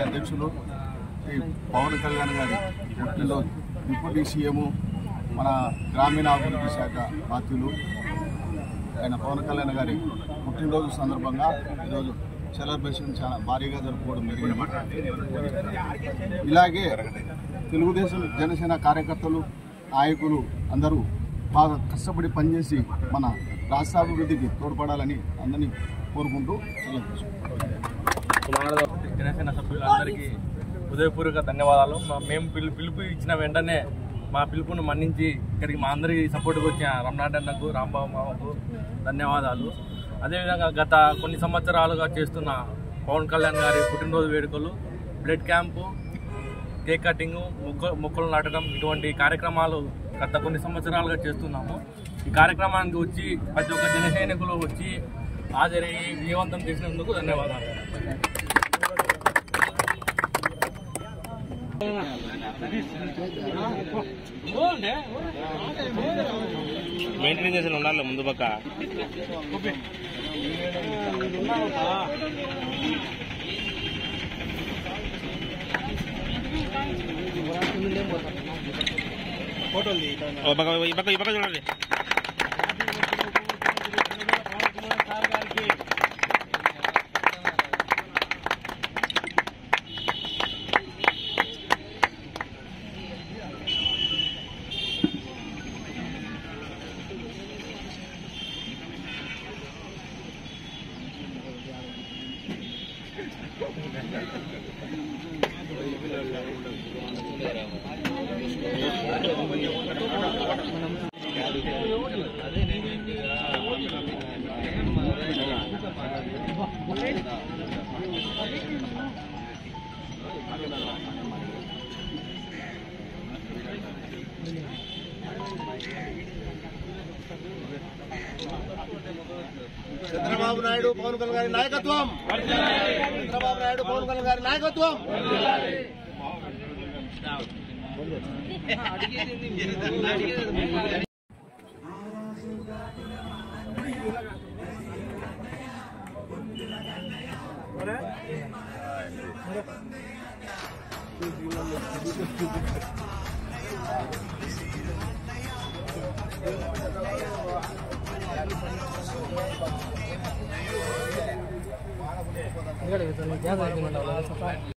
అధ్యక్షులు శ్రీ పవన్ కళ్యాణ్ గారి పుట్టినరోజు డిప్యూటీ సీఎం మన గ్రామీణాభివృద్ధి శాఖ బాధ్యులు ఆయన పవన్ కళ్యాణ్ గారి పుట్టినరోజు సందర్భంగా ఈరోజు సెలబ్రేషన్ చాలా భారీగా జరుపుకోవడం జరిగింది. ఇలాగే తెలుగుదేశం జనసేన కార్యకర్తలు నాయకులు అందరూ బాగా కష్టపడి పనిచేసి మన రాష్ట్రాభివృద్ధికి తోడ్పడాలని అందరినీ కోరుకుంటూ జనసేన సభ్యులందరికీ హృదయపూర్వక ధన్యవాదాలు. మేము పిలుపు ఇచ్చిన వెంటనే మా పిలుపును మన్నించి ఇక్కడికి మా అందరికీ సపోర్ట్గా వచ్చిన రమణాటన్నకు, రాంబాబు మామకు ధన్యవాదాలు. అదేవిధంగా గత కొన్ని సంవత్సరాలుగా చేస్తున్న పవన్ కళ్యాణ్ గారి పుట్టినరోజు వేడుకలు, బ్లడ్ క్యాంపు, కేక్ కటింగ్, మొక్కలు నాటడం ఇటువంటి కార్యక్రమాలు గత కొన్ని సంవత్సరాలుగా చేస్తున్నాము. ఈ కార్యక్రమానికి వచ్చి ప్రతి ఒక్క జన సైనికులు వచ్చి హాజరయ్యి విజయవంతం చేసినందుకు ధన్యవాదాలు. మెయింటైన్ చేసి ఉండాలి ముందు పక్క ఈ పక్క చూడండి. చంద్రబాబు నాయుడు పవన్ కళ్యాణ్ గారి నాయకత్వం, చంద్రబాబు నాయుడు పవన్ కళ్యాణ్ గారి నాయకత్వం. ఇక్కడ